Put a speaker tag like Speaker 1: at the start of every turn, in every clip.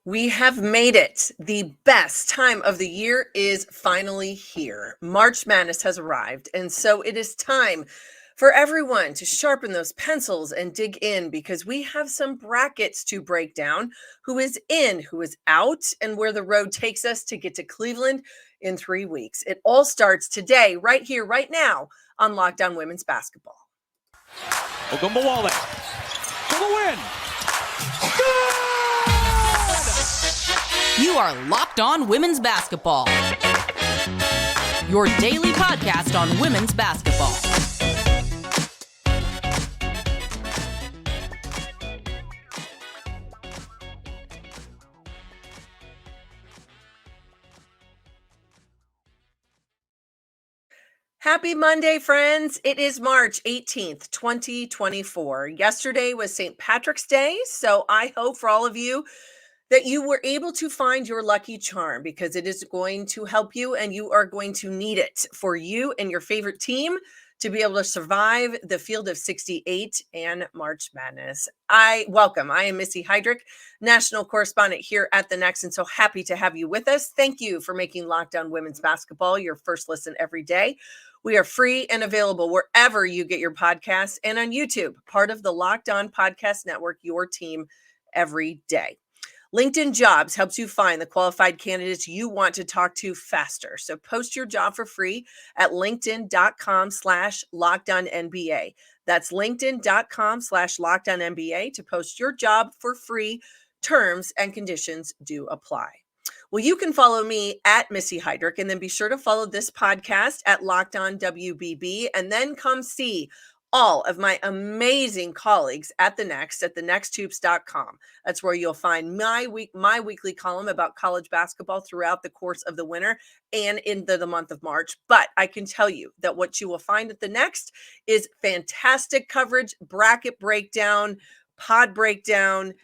Speaker 1: We have made it. The best time of the year is finally here. March Madness has arrived, and so it is time for everyone to sharpen those pencils and dig in because we have some brackets to break down: who is in, who is out, and where the road takes us to get to Cleveland in 3 weeks. It all starts today, right here, right now on Locked On Women's Basketball.
Speaker 2: Ogunbowale for the win.
Speaker 3: You are Locked On Women's Basketball, your daily podcast on women's basketball.
Speaker 1: Happy Monday, friends. It is March 18th, 2024. Yesterday was St. Patrick's Day, so I hope for all of you that you were able to find your lucky charm because it is going to help you and you are going to need it for you and your favorite team to be able to survive the field of 68 and March Madness. I am Missy Heidrick, national correspondent here at The Next, and so happy to have you with us. Thank you for making Locked On Women's Basketball your first listen every day. We are free and available wherever you get your podcasts and on YouTube, part of the Locked On Podcast Network, your team every day. LinkedIn Jobs helps you find the qualified candidates you want to talk to faster. So post your job for free at linkedin.com/LockedOnNBA. That's linkedin.com/LockedOnNBA to post your job for free. Terms and conditions do apply. Well, you can follow me at Missy Heidrick, and then be sure to follow this podcast at Locked On WBB, and then come see all of my amazing colleagues at thenexthoops.com. That's where you'll find my weekly column about college basketball throughout the course of the winter and into the month of March. But I can tell you that what you will find at The Next is fantastic coverage, bracket breakdown, pod breakdown,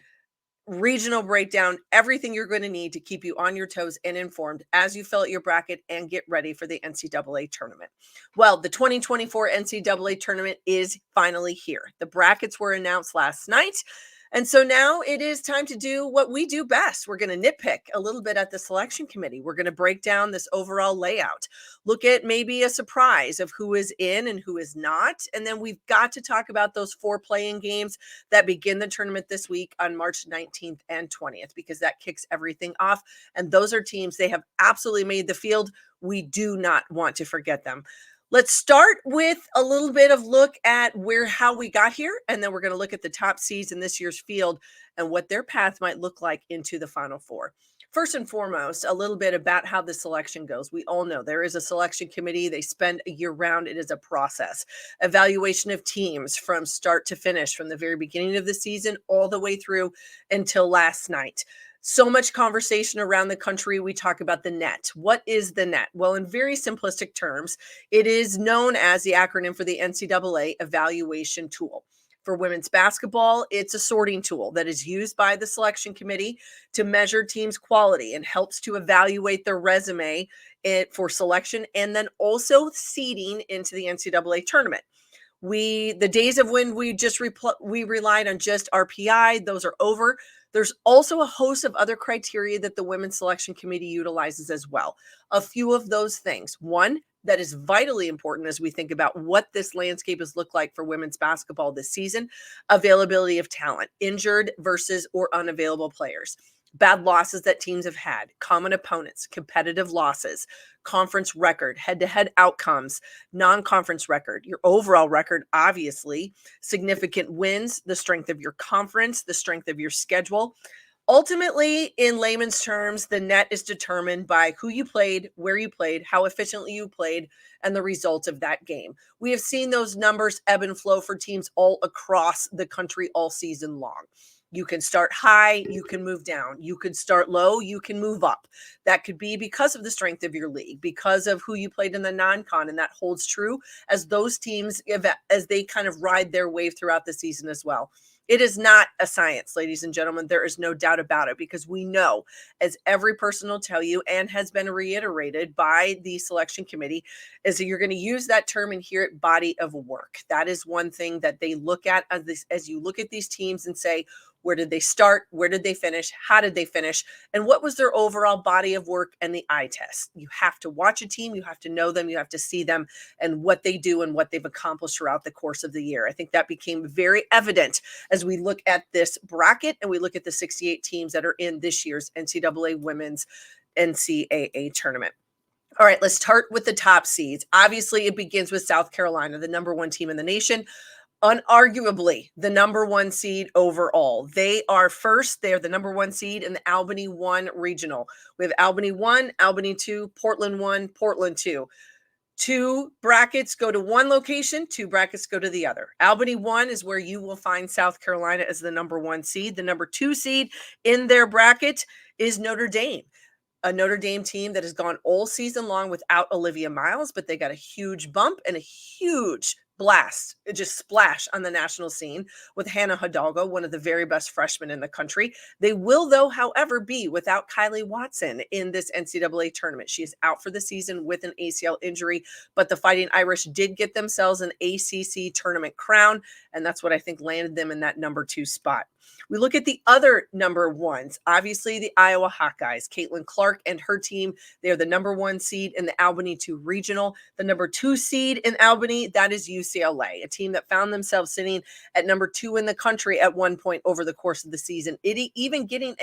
Speaker 1: regional breakdown, everything you're going to need to keep you on your toes and informed as you fill out your bracket and get ready for the NCAA tournament. Well, the 2024 NCAA tournament is finally here. The brackets were announced last night. And so now it is time to do what we do best. We're going to nitpick a little bit at the selection committee. We're going to break down this overall layout, look at maybe a surprise of who is in and who is not. And then we've got to talk about those 4 playing games that begin the tournament this week on March 19th and 20th, because that kicks everything off. And those are teams, they have absolutely made the field. We do not want to forget them. Let's start with a little bit of look at how we got here, and then we're going to look at the top seeds in this year's field and what their path might look like into the Final Four. First and foremost, a little bit about how the selection goes. We all know there is a selection committee. They spend a year round. It is a process. Evaluation of teams from start to finish, from the very beginning of the season all the way through until last night. So much conversation around the country. We talk about the net. What is the net? Well, in very simplistic terms, it is known as the acronym for the NCAA evaluation tool. For women's basketball, it's a sorting tool that is used by the selection committee to measure teams' quality and helps to evaluate their resume for selection and then also seeding into the NCAA tournament. The days of when we relied on just RPI, those are over. There's also a host of other criteria that the Women's Selection Committee utilizes as well. A few of those things. One that is vitally important as we think about what this landscape has looked like for women's basketball this season: availability of talent, injured versus or unavailable players, bad losses that teams have had, common opponents, competitive losses, conference record, head-to-head outcomes, non-conference record, your overall record, obviously, significant wins, the strength of your conference, the strength of your schedule. Ultimately, in layman's terms, the net is determined by who you played, where you played, how efficiently you played, and the results of that game. We have seen those numbers ebb and flow for teams all across the country all season long. You can start high, you can move down. You could start low, you can move up. That could be because of the strength of your league, because of who you played in the non-con, and that holds true as those teams, as they kind of ride their wave throughout the season as well. It is not a science, ladies and gentlemen. There is no doubt about it, because we know, as every person will tell you and has been reiterated by the selection committee, is that you're going to use that term and hear it: body of work. That is one thing that they look at as you look at these teams and say, Where did they start? Where did they finish? How did they finish? And what was their overall body of work and the eye test? You have to watch a team. You have to know them. You have to see them and what they do and what they've accomplished throughout the course of the year. I think that became very evident as we look at this bracket and we look at the 68 teams that are in this year's NCAA Women's NCAA Tournament. All right, let's start with the top seeds. Obviously, it begins with South Carolina, the number one team in the nation. Unarguably, the number one seed overall. They are first. They're the number one seed in the Albany 1 regional. We have Albany 1, Albany 2, Portland 1, Portland 2. 2 brackets go to one location, 2 brackets go to the other. Albany 1 is where you will find South Carolina as the number one seed. The number 2 seed in their bracket is Notre Dame. A Notre Dame team that has gone all season long without Olivia Miles, but they got a huge bump and a huge blast, just splash on the national scene with Hannah Hidalgo, one of the very best freshmen in the country. They will, though, however, be without Kylie Watson in this NCAA tournament. She is out for the season with an ACL injury, but the Fighting Irish did get themselves an ACC tournament crown, and that's what I think landed them in that number 2 spot. We look at the other number ones, obviously the Iowa Hawkeyes. Caitlin Clark and her team, they are the number 1 seed in the Albany 2 regional. The number 2 seed in Albany, that is UCLA, a team that found themselves sitting at number 2 in the country at one point over the course of the season. It even getting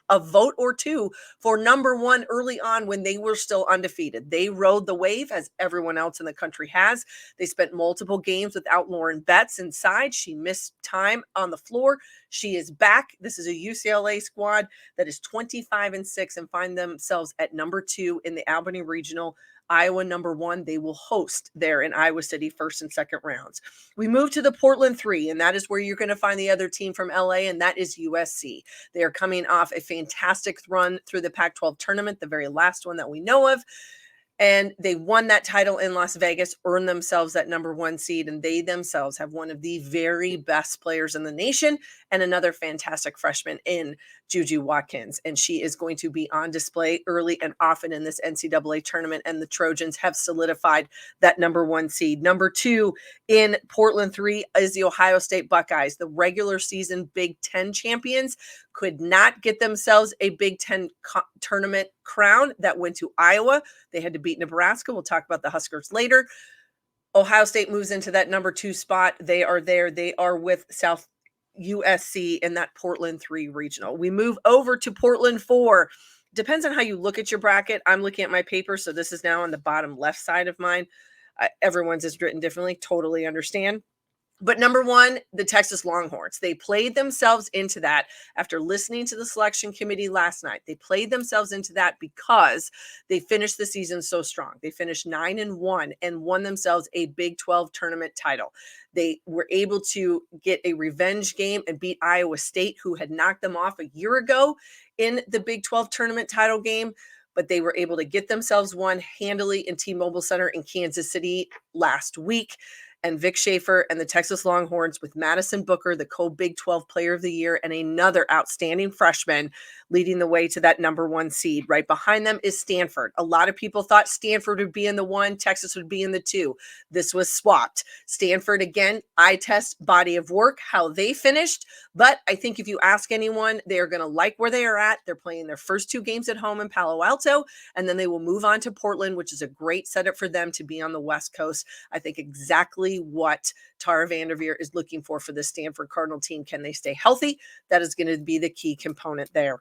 Speaker 1: a vote or two for number 1 early on when they were still undefeated. They rode the wave as everyone else in the country has. They spent multiple games without Lauren Betts inside. She missed time on the floor. She is back. This is a UCLA squad that is 25-6 and find themselves at number 2 in the Albany Regional. Iowa number 1. They will host there in Iowa City first and second rounds. We move to the Portland 3, and that is where you're going to find the other team from LA, and that is USC. They are coming off a fantastic run through the Pac-12 tournament, the very last one that we know of. And they won that title in Las Vegas, earned themselves that number 1 seed, and they themselves have one of the very best players in the nation and another fantastic freshman in Juju Watkins. And she is going to be on display early and often in this NCAA tournament, and the Trojans have solidified that number 1 seed. Number 2 in Portland 3 is the Ohio State Buckeyes, the regular season Big Ten champions. Could not get themselves a Big Ten tournament crown. That went to Iowa. They had to beat Nebraska. We'll talk about the Huskers later. Ohio State moves into that number 2 spot. They are there. They are with South USC in that Portland 3 regional. We move over to Portland 4. Depends on how you look at your bracket. I'm looking at my paper, so this is now on the bottom left side of mine. Everyone's is written differently. Totally understand. But number 1, the Texas Longhorns. They played themselves into that after listening to the selection committee last night. They played themselves into that because they finished the season so strong. They finished 9-1 and won themselves a Big 12 tournament title. They were able to get a revenge game and beat Iowa State, who had knocked them off a year ago in the Big 12 tournament title game. But they were able to get themselves one handily in T-Mobile Center in Kansas City last week. And Vic Schaefer and the Texas Longhorns with Madison Booker, the co-Big 12 Player of the Year, and another outstanding freshman leading the way to that number 1 seed. Right behind them is Stanford. A lot of people thought Stanford would be in the 1, Texas would be in the 2. This was swapped. Stanford, again, eye test, body of work, how they finished. But I think if you ask anyone, they are going to like where they are at. They're playing their first 2 games at home in Palo Alto, and then they will move on to Portland, which is a great setup for them to be on the West Coast. I think exactly what Tara Vanderveer is looking for the Stanford Cardinal team. Can they stay healthy? That is going to be the key component there.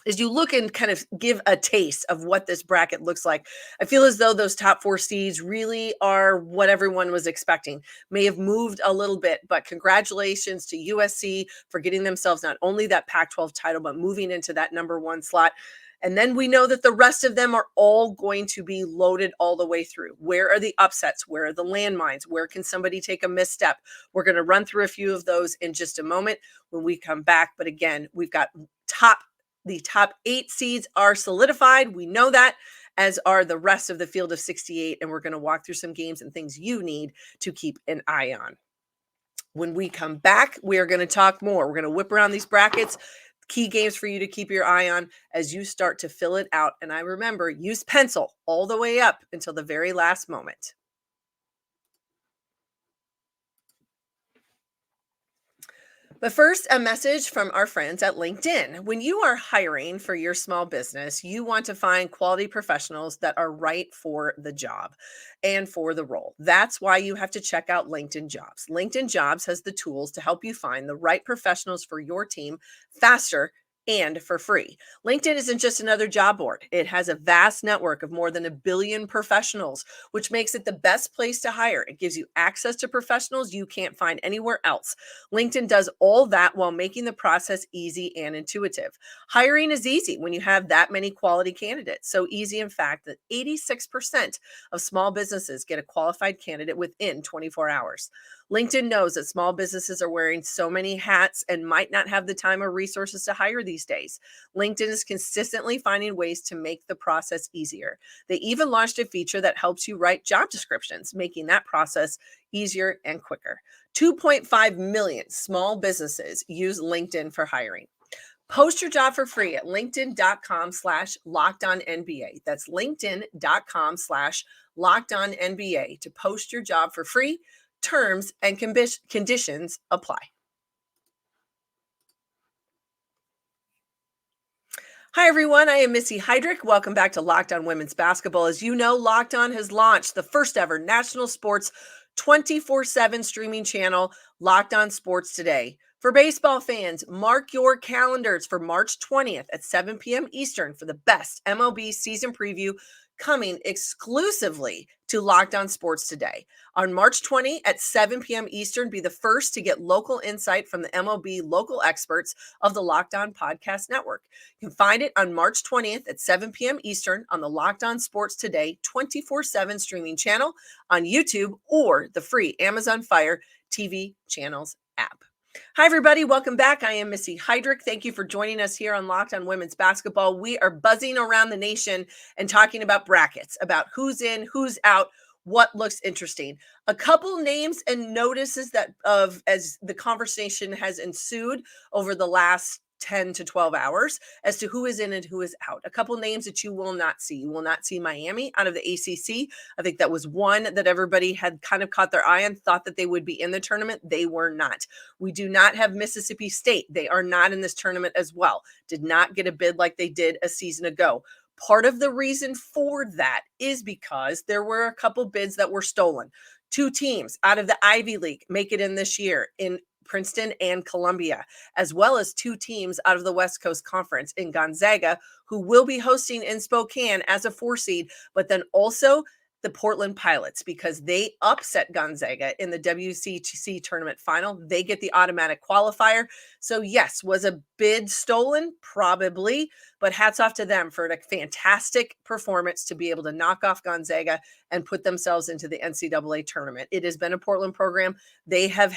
Speaker 1: As you look and kind of give a taste of what this bracket looks like, I feel as though those top 4 seeds really are what everyone was expecting. May have moved a little bit, but congratulations to USC for getting themselves not only that Pac-12 title, but moving into that number 1 slot. And then we know that the rest of them are all going to be loaded all the way through. Where are the upsets? Where are the landmines? Where can somebody take a misstep? We're going to run through a few of those in just a moment when we come back. But again, we've got the top 8 seeds are solidified. We know that, as are the rest of the field of 68. And we're going to walk through some games and things you need to keep an eye on. When we come back, we are going to talk more. We're going to whip around these brackets. Key games for you to keep your eye on as you start to fill it out. And I remember, use pencil all the way up until the very last moment. But first, a message from our friends at LinkedIn. When you are hiring for your small business, you want to find quality professionals that are right for the job and for the role. That's why you have to check out LinkedIn Jobs. LinkedIn Jobs has the tools to help you find the right professionals for your team faster and for free. LinkedIn isn't just another job board. It has a vast network of more than 1 billion professionals, which makes it the best place to hire. It gives you access to professionals you can't find anywhere else. LinkedIn does all that while making the process easy and intuitive. Hiring is easy when you have that many quality candidates. So easy, in fact, that 86% of small businesses get a qualified candidate within 24 hours. LinkedIn knows that small businesses are wearing so many hats and might not have the time or resources to hire these days. LinkedIn is consistently finding ways to make the process easier. They even launched a feature that helps you write job descriptions, making that process easier and quicker. 2.5 million small businesses use LinkedIn for hiring. Post your job for free at linkedin.com/lockedonnba. That's linkedin.com/lockedonnba to post your job for free. Terms and conditions apply. Hi, everyone. I am Missy Heidrick. Welcome back to Locked On Women's Basketball. As you know, Locked On has launched the first ever national sports 24/7 streaming channel, Locked On Sports Today. For baseball fans, mark your calendars for March 20th at 7 p.m. Eastern for the best MLB season preview coming exclusively to Locked On Sports Today. On March 20 at 7 p.m. Eastern, be the first to get local insight from the MLB local experts of the Locked On Podcast Network. You can find it on March 20th at 7 p.m. Eastern on the Locked On Sports Today 24/7 streaming channel on YouTube or the free Amazon Fire TV channels app. Hi, everybody. Welcome back. I am Missy Heidrick. Thank you for joining us here on Locked On Women's Basketball. We are buzzing around the nation and talking about brackets, about who's in, who's out, what looks interesting. A couple names and notices that as the conversation has ensued over the last 10 to 12 hours as to who is in and who is out. A couple names that you will not see. You will not see Miami out of the ACC. I think that was one that everybody had kind of caught their eye on, thought that they would be in the tournament. They were not. We do not have Mississippi State. They are not in this tournament as well. Did not get a bid like they did a season ago. Part of the reason for that is because there were a couple bids that were stolen. Two teams out of the Ivy League make it in this year in Princeton and Columbia, as well as two teams out of the West Coast Conference in Gonzaga, who will be hosting in Spokane as a 4 seed, but then also the Portland Pilots, because they upset Gonzaga in the WCC tournament final. They get the automatic qualifier. So yes, was a bid stolen? Probably, but hats off to them for a fantastic performance to be able to knock off Gonzaga and put themselves into the NCAA tournament. It has been a Portland program. They have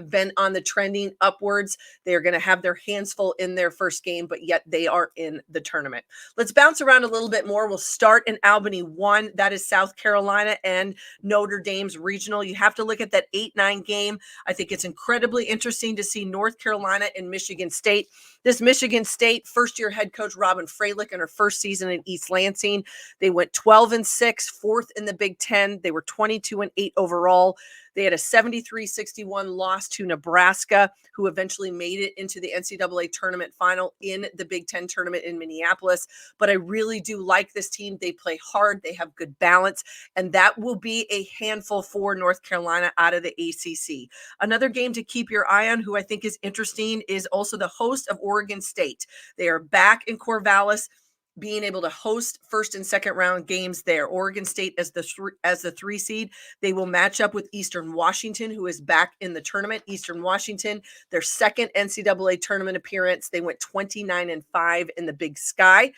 Speaker 1: been on the trending upwards. They're going to have their hands full in their first game, but yet they are in the tournament. Let's bounce around a little bit more. We'll start in Albany 1. That is South Carolina and Notre Dame's regional. You have to look at that 8-9 game. I think it's incredibly interesting to see North Carolina and Michigan State. This Michigan State first-year head coach Robin Freilich in her first season in East Lansing. They went 12-6, fourth in the Big Ten. They were 22-8 overall. They had a 73-61 loss to Nebraska, who eventually made it into the NCAA tournament final in the Big Ten tournament in Minneapolis. But I really do like this team. They play hard. They have good balance. And that will be a handful for North Carolina out of the ACC. Another game to keep your eye on, who I think is interesting, is also the host of Oregon State. They are back in Corvallis, being able to host first and second round games there. Oregon State as the 3 seed. They will match up with Eastern Washington, who is back in the tournament. Eastern Washington, their second NCAA tournament appearance. They went 29-5 in the Big Sky.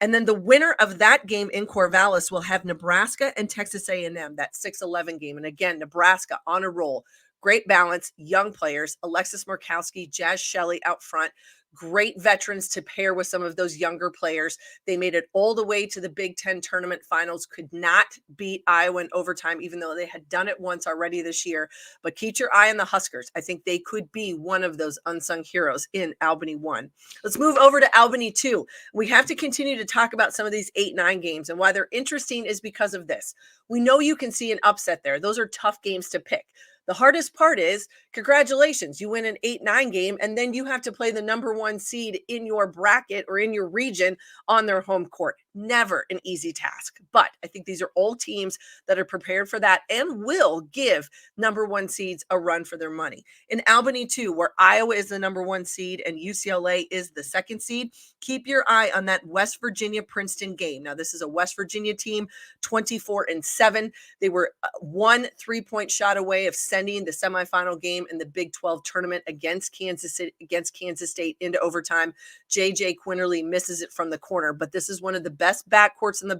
Speaker 1: And then the winner of that game in Corvallis will have Nebraska and Texas A&M, that 6-11 game. And again, Nebraska on a roll. Great balance, young players, Alexis Murkowski, Jazz Shelley out front. Great veterans to pair with some of those younger players. They made it all the way to the Big Ten tournament finals, could not beat Iowa in overtime, even though they had done it once already this year. But keep your eye on the Huskers. I think they could be one of those unsung heroes in Albany 1. Let's move over to Albany 2. We have to continue to talk about some of these 8-9 games, and why they're interesting is because of this. We know you can see an upset there. Those are tough games to pick. The hardest part is, congratulations, you win an 8-9 game, and then you have to play the number one seed in your bracket or in your region on their home court. Never an easy task. But I think these are all teams that are prepared for that and will give number one seeds a run for their money. In Albany, too, where Iowa is the number one seed and UCLA is the second seed, keep your eye on that West Virginia-Princeton game. Now, this is a West Virginia team, 24-7. They were 1 3-point shot away of sending the semifinal game in the Big 12 tournament against Kansas State into overtime. J.J. Quinterly misses it from the corner, but this is one of the best backcourts in the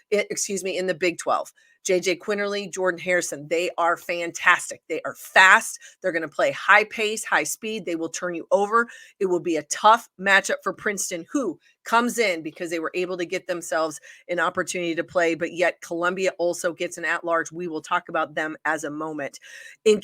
Speaker 1: in the Big 12. J.J. Quinterly, Jordan Harrison, they are fantastic. They are fast. They're going to play high pace, high speed. They will turn you over. It will be a tough matchup for Princeton, who comes in because they were able to get themselves an opportunity to play, but yet Columbia also gets an at-large. We will talk about them as a moment. In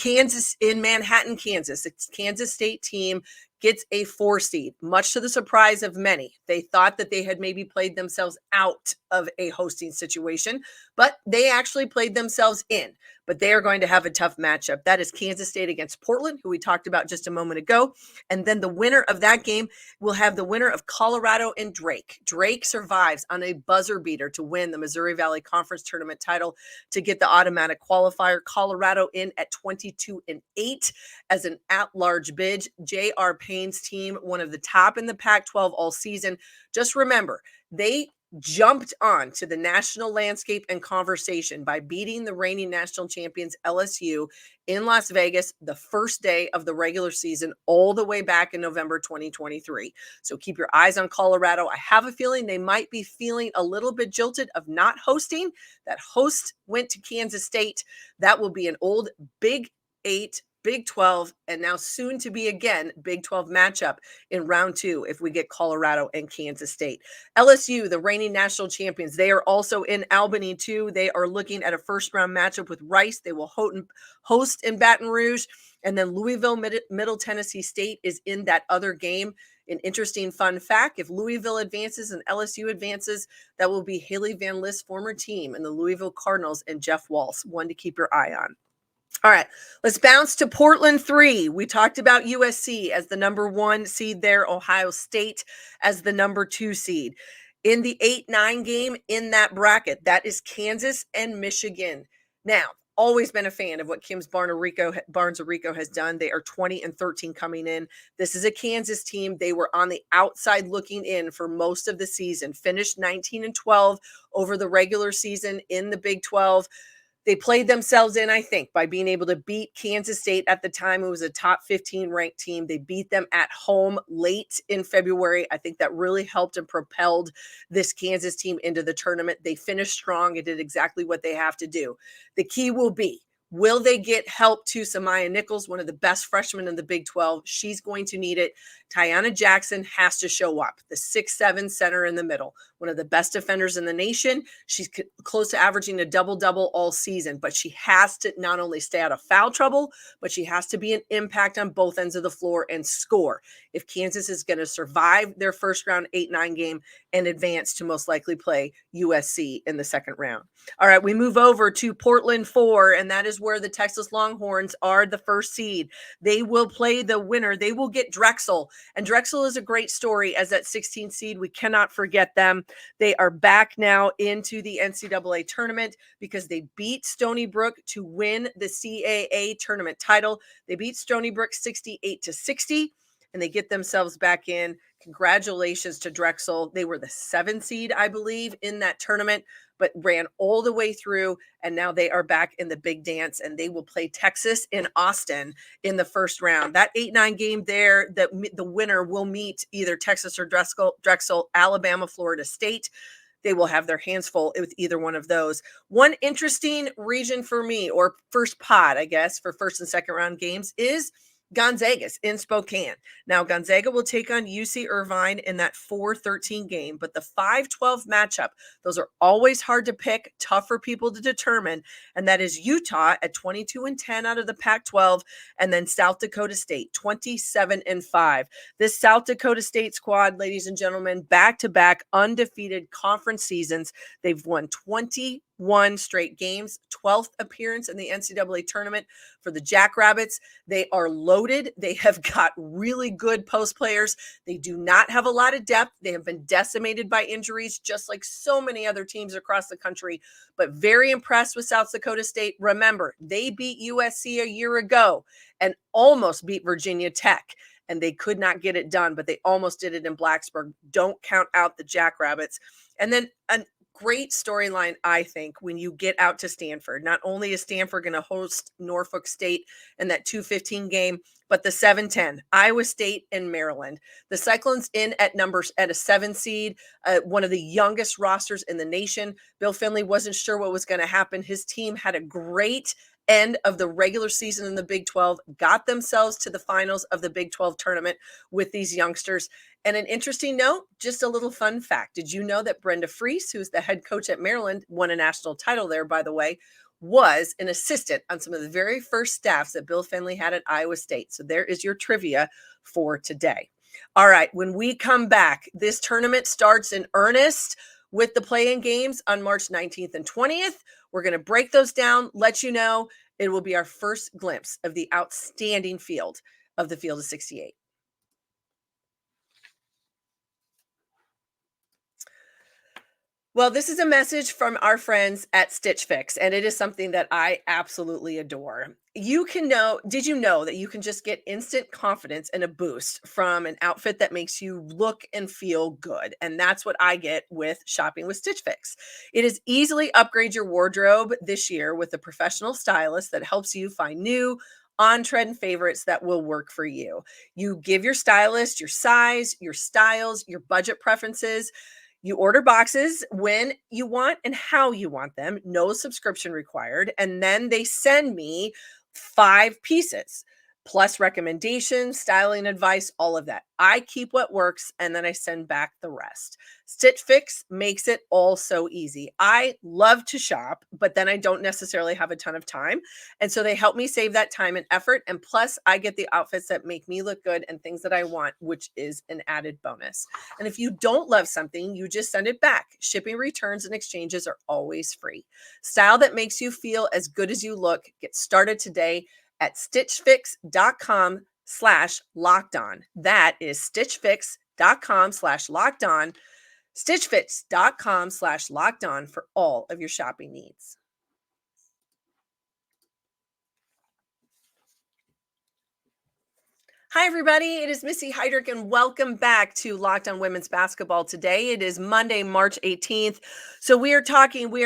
Speaker 1: Manhattan, Kansas, it's Kansas State team gets a 4 seed, much to the surprise of many. They thought that they had maybe played themselves out of a hosting situation, but they actually played themselves in. But they are going to have a tough matchup. That is Kansas State against Portland, who we talked about just a moment ago. And then the winner of that game will have the winner of Colorado and Drake. Drake survives on a buzzer beater to win the Missouri Valley Conference Tournament title to get the automatic qualifier. Colorado in at 22-8 as an at-large bid. J.R. Payne's team, one of the top in the Pac-12 all season. Just remember, they jumped on to the national landscape and conversation by beating the reigning national champions LSU in Las Vegas the first day of the regular season all the way back in November 2023. So keep your eyes on Colorado. I have a feeling they might be feeling a little bit jilted of not hosting. That host went to Kansas State. That will be an old Big 8, Big 12, and now soon to be again Big 12 matchup in round 2 if we get Colorado and Kansas State. LSU, the reigning national champions, they are also in Albany too. They are looking at a first round matchup with Rice. They will host in Baton Rouge, and then Louisville, Middle Tennessee State is in that other game. An interesting fun fact, if Louisville advances and LSU advances, that will be Haley Van List's former team and the Louisville Cardinals and Jeff Walsh, one to keep your eye on. All right, let's bounce to Portland 3. We talked about USC as the number 1 seed there, Ohio State as the number 2 seed. In the 8-9 game in that bracket, that is Kansas and Michigan. Now, always been a fan of what Kim's Barnes-Arico has done. They are 20-13 coming in. This is a Kansas team. They were on the outside looking in for most of the season, finished 19-12 over the regular season in the Big 12. They played themselves in, I think, by being able to beat Kansas State at the time. It was a top 15 ranked team. They beat them at home late in February. I think that really helped and propelled this Kansas team into the tournament. They finished strong and did exactly what they have to do. The key will be, will they get help to Samaya Nichols, one of the best freshmen in the Big 12? She's going to need it. Tiana Jackson has to show up, the 6'7" center in the middle, one of the best defenders in the nation. She's close to averaging a double-double all season, but she has to not only stay out of foul trouble, but she has to be an impact on both ends of the floor and score if Kansas is going to survive their first round 8-9 game and advance to most likely play USC in the second round. All right, we move over to Portland 4, and that is where the Texas Longhorns are the first seed. They will play the winner. They will get Drexel. And Drexel is a great story as that 16th seed. We cannot forget them. They are back now into the NCAA tournament because they beat Stony Brook to win the CAA tournament title. They beat Stony Brook 68-60, and they get themselves back in. Congratulations to Drexel. They were the 7th seed, I believe, in that tournament, but ran all the way through, and now they are back in the big dance, and they will play Texas in Austin in the first round. That 8-9 game there, the winner will meet either Texas or Drexel, Alabama, Florida State. They will have their hands full with either one of those. One interesting region for me, or first pod, I guess, for first and second round games is Gonzaga's in Spokane. Now, Gonzaga will take on UC Irvine in that 4-13 game, but the 5-12 matchup, those are always hard to pick, tough for people to determine, and that is Utah at 22-10 out of the Pac-12, and then South Dakota State, 27-5. This South Dakota State squad, ladies and gentlemen, back-to-back undefeated conference seasons. They've won 20 31 straight games, 12th appearance in the NCAA tournament for the Jackrabbits. They are loaded. They have got really good post players. They do not have a lot of depth. They have been decimated by injuries, just like so many other teams across the country, but very impressed with South Dakota State. Remember, they beat USC a year ago and almost beat Virginia Tech, and they could not get it done, but they almost did it in Blacksburg. Don't count out the Jackrabbits. And then a great storyline, I think, when you get out to Stanford. Not only is Stanford going to host Norfolk State in that 2:15 game, but the 7:10, Iowa State and Maryland. The Cyclones in at a 7 seed, one of the youngest rosters in the nation. Bill Finley wasn't sure what was going to happen. His team had a great end of the regular season in the Big 12, got themselves to the finals of the Big 12 tournament with these youngsters. And an interesting note, just a little fun fact. Did you know that Brenda Freese, who's the head coach at Maryland, won a national title there, by the way, was an assistant on some of the very first staffs that Bill Finley had at Iowa State. So there is your trivia for today. All right, when we come back, this tournament starts in earnest with the play-in games on March 19th and 20th. We're going to break those down, let you know. It will be our first glimpse of the outstanding field of the field of 68. Well, this is a message from our friends at Stitch Fix, and it is something that I absolutely adore. Did you know that you can just get instant confidence and a boost from an outfit that makes you look and feel good? And that's what I get with shopping with Stitch Fix. It is easily upgrade your wardrobe this year with a professional stylist that helps you find new on-trend favorites that will work for you. You give your stylist your size, your styles, your budget preferences. You order boxes when you want and how you want them, no subscription required. And then they send me 5 pieces plus recommendations, styling advice, all of that. I keep what works and then I send back the rest. Stitch Fix makes it all so easy. I love to shop, but then I don't necessarily have a ton of time. And so they help me save that time and effort. And plus, I get the outfits that make me look good and things that I want, which is an added bonus. And if you don't love something, you just send it back. Shipping, returns, and exchanges are always free. Style that makes you feel as good as you look. Get started today at stitchfix.com/lockedon. That is stitchfix.com/lockedon. stitchfix.com/lockedon for all of your shopping needs. Hi, everybody. It is Missy Heidrick, and welcome back to Locked On Women's Basketball. Today, it is Monday, March 18th. So we are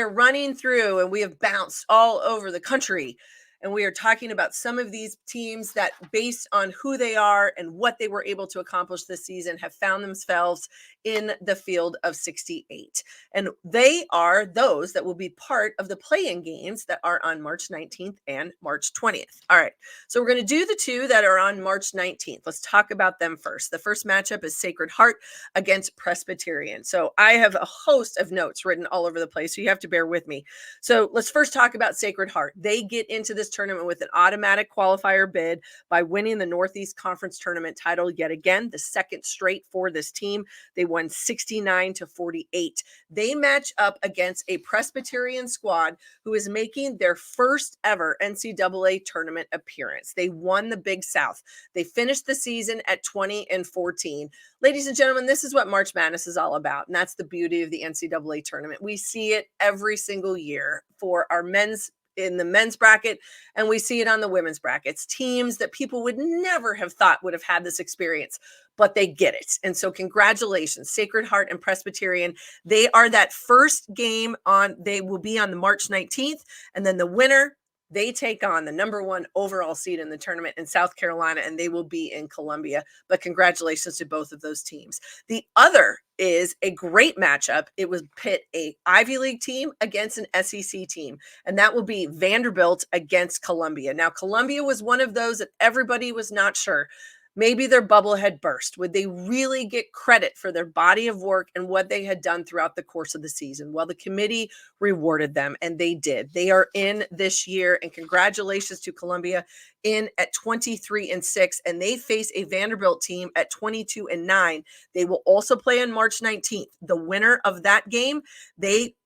Speaker 1: running through, and we have bounced all over the country. And we are talking about some of these teams that, based on who they are and what they were able to accomplish this season, have found themselves in the field of 68. And they are those that will be part of the play-in games that are on March 19th and March 20th. All right, so we're going to do the two that are on March 19th. Let's talk about them first. The first matchup is Sacred Heart against Presbyterian. So I have a host of notes written all over the place, so you have to bear with me. So let's first talk about Sacred Heart. They get into this tournament with an automatic qualifier bid by winning the Northeast Conference tournament title yet again, the second straight for this team. They won 69-48. They match up against a Presbyterian squad who is making their first ever NCAA tournament appearance. They won the Big South. They finished the season at 20-14. Ladies and gentlemen, this is what March Madness is all about, and that's the beauty of the NCAA tournament. We see it every single year for our men's in the men's bracket, and we see it on the women's brackets. Teams that people would never have thought would have had this experience, but they get it. And so congratulations, Sacred Heart and Presbyterian. They are that first game they will be on the March 19th, and then the winner, they take on the number 1 overall seed in the tournament in South Carolina, and they will be in Columbia. But congratulations to both of those teams. The other is a great matchup. It was pit a Ivy League team against an SEC team, and that will be Vanderbilt against Columbia. Now, Columbia was one of those that everybody was not sure. Maybe their bubble had burst. Would they really get credit for their body of work and what they had done throughout the course of the season? Well, the committee rewarded them, and they did. They are in this year, and congratulations to Columbia in at 23-6, and they face a Vanderbilt team at 22-9. They will also play on March 19th. The winner of that game, they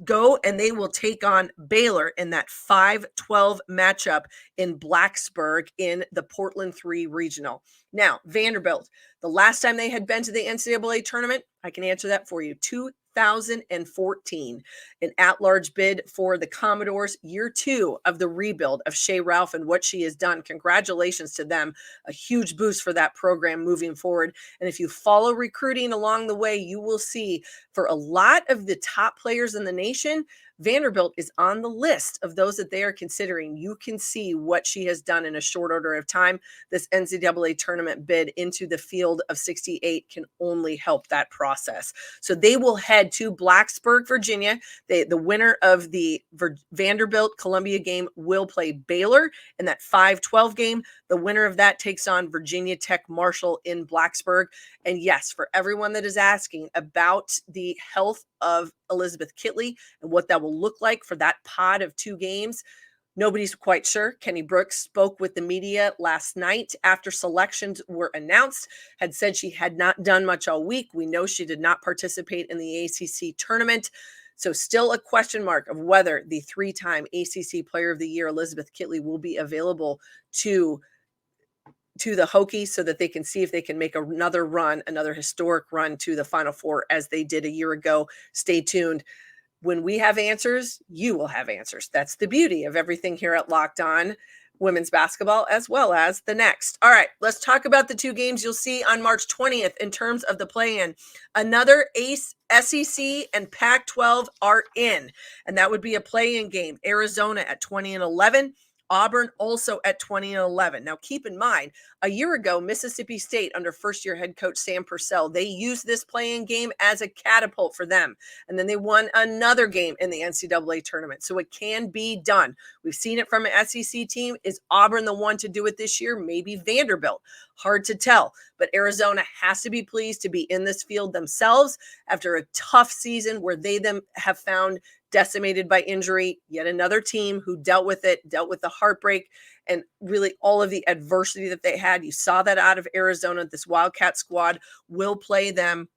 Speaker 1: go and they will take on Baylor in that 5-12 matchup in Blacksburg in the Portland 3 regional. Now, Vanderbilt, the last time they had been to the NCAA tournament, I can answer that for you, 2014, an at-large bid for the Commodores, year 2 of the rebuild of Shea Ralph and what she has done. Congratulations to them. A huge boost for that program moving forward. And if you follow recruiting along the way, you will see for a lot of the top players in the nation, Vanderbilt is on the list of those that they are considering. You can see what she has done in a short order of time. This NCAA tournament bid into the field of 68 can only help that process. So they will head to Blacksburg, Virginia. The winner of the Vanderbilt Columbia game will play Baylor in that 5-12 game. The winner of that takes on Virginia Tech Marshall in Blacksburg. And yes, for everyone that is asking about the health of Elizabeth Kitley and what that will look like for that pod of 2 games, nobody's quite sure. Kenny Brooks spoke with the media last night after selections were announced, had said she had not done much all week. We know she did not participate in the ACC tournament. So still a question mark of whether the 3-time ACC Player of the Year, Elizabeth Kitley, will be available to the Hokies so that they can see if they can make another run, another historic run to the Final Four as they did a year ago. Stay tuned. When we have answers, you will have answers. That's the beauty of everything here at Locked On Women's Basketball, as well as the next. All right, let's talk about the 2 games you'll see on March 20th in terms of the play-in. Another SEC and Pac-12 are in, and that would be a play-in game. Arizona at 20-11. Auburn also at 20-11. Now, keep in mind, a year ago, Mississippi State, under first-year head coach Sam Purcell, they used this play-in game as a catapult for them. And then they won another game in the NCAA tournament. So it can be done. We've seen it from an SEC team. Is Auburn the one to do it this year? Maybe Vanderbilt. Hard to tell. But Arizona has to be pleased to be in this field themselves after a tough season where they have found decimated by injury. Yet another team who dealt with the heartbreak and really all of the adversity that they had. You saw that out of Arizona. This Wildcat squad will play them,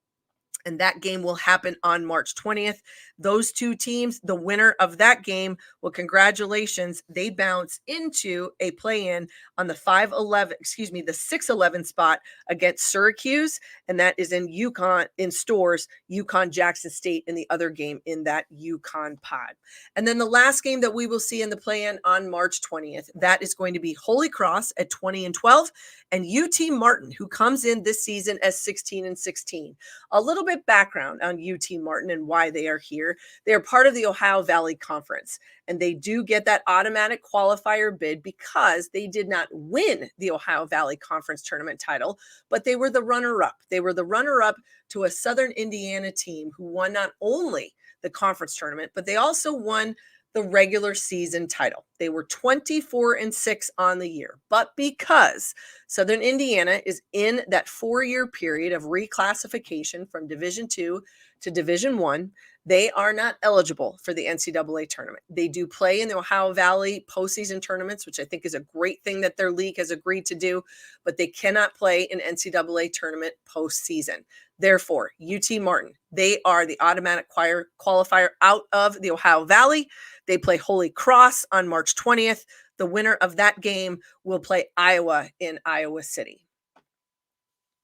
Speaker 1: and that game will happen on March 20th. Those 2 teams, the winner of that game, well, congratulations. They bounce into a play-in on the 6-11 spot against Syracuse, and that is in UConn, in Stores, UConn-Jackson State in the other game in that UConn pod. And then the last game that we will see in the play-in on March 20th, that is going to be Holy Cross at 20-12, and UT Martin, who comes in this season as 16-16. A little bit background on UT Martin and why they are here. They are part of the Ohio Valley Conference, and they do get that automatic qualifier bid because they did not win the Ohio Valley Conference tournament title, but they were the runner-up. They were the runner-up to a Southern Indiana team who won not only the conference tournament, but they also won the regular season title. They were 24-6 on the year, but because Southern Indiana is in that 4-year period of reclassification from Division II to Division I, they are not eligible for the NCAA tournament. They do play in the Ohio Valley postseason tournaments, which I think is a great thing that their league has agreed to do, but they cannot play an NCAA tournament postseason. Therefore, UT Martin, they are the automatic qualifier out of the Ohio Valley. They play Holy Cross on March 20th. The winner of that game will play Iowa in Iowa City.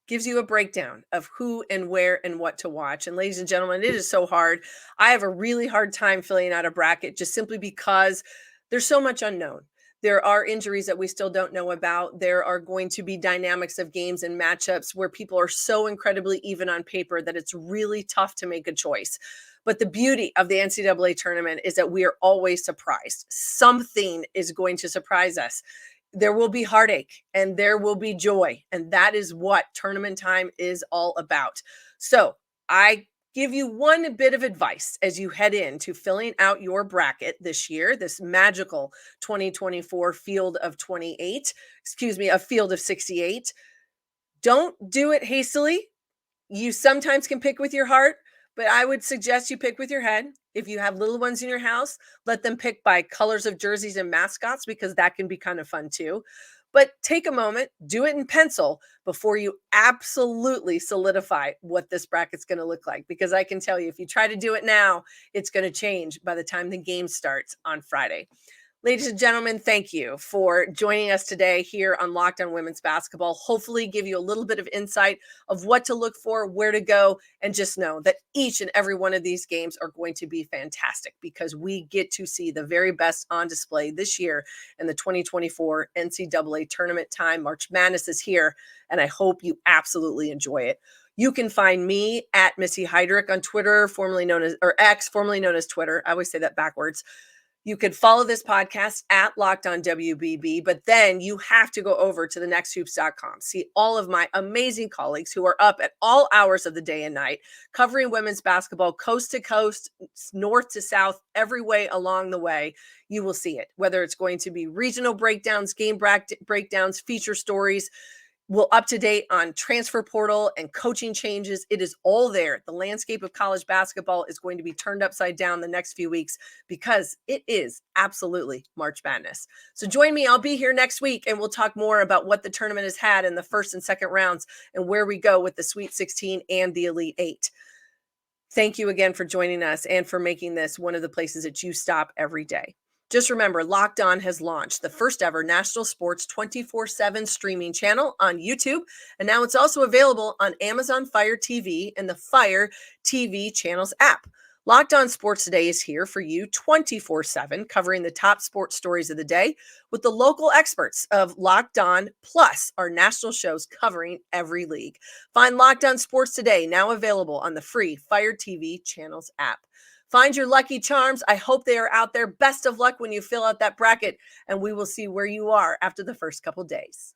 Speaker 1: Gives you a breakdown of who and where and what to watch. And ladies and gentlemen, it is so hard. I have a really hard time filling out a bracket just simply because there's so much unknown. There are injuries that we still don't know about. There are going to be dynamics of games and matchups where people are so incredibly even on paper that it's really tough to make a choice. But the beauty of the NCAA tournament is that we are always surprised. Something is going to surprise us. There will be heartache and there will be joy. And that is what tournament time is all about. So I give you one bit of advice as you head into filling out your bracket this year, this magical 2024 field of 68. Don't do it hastily. You sometimes can pick with your heart, but I would suggest you pick with your head. If you have little ones in your house, let them pick by colors of jerseys and mascots because that can be kind of fun too. But take a moment, do it in pencil before you absolutely solidify what this bracket's going to look like. Because I can tell you, if you try to do it now, it's going to change by the time the game starts on Friday. Ladies and gentlemen, thank you for joining us today here on Locked On Women's Basketball. Hopefully give you a little bit of insight of what to look for, where to go, and just know that each and every one of these games are going to be fantastic because we get to see the very best on display this year in the 2024 NCAA Tournament time. March Madness is here, and I hope you absolutely enjoy it. You can find me at Missy Heidrick on Twitter, formerly known as, or X, formerly known as Twitter. I always say that backwards. You could follow this podcast at Locked On WBB, but then you have to go over to thenexthoops.com. See all of my amazing colleagues who are up at all hours of the day and night, covering women's basketball coast to coast, north to south, every way along the way. You will see it, whether it's going to be regional breakdowns, game breakdowns, feature stories. We'll up to date on transfer portal and coaching changes. It is all there. The landscape of college basketball is going to be turned upside down the next few weeks because it is absolutely March Madness. So join me. I'll be here next week and we'll talk more about what the tournament has had in the first and second rounds and where we go with the Sweet 16 and the Elite 8. Thank you again for joining us and for making this one of the places that you stop every day. Just remember, Locked On has launched the first ever national sports 24/7 streaming channel on YouTube. And now it's also available on Amazon Fire TV and the Fire TV channels app. Locked On Sports Today is here for you 24/7, covering the top sports stories of the day with the local experts of Locked On, plus our national shows covering every league. Find Locked On Sports Today, now available on the free Fire TV channels app. Find your lucky charms. I hope they are out there. Best of luck when you fill out that bracket, and we will see where you are after the first couple days.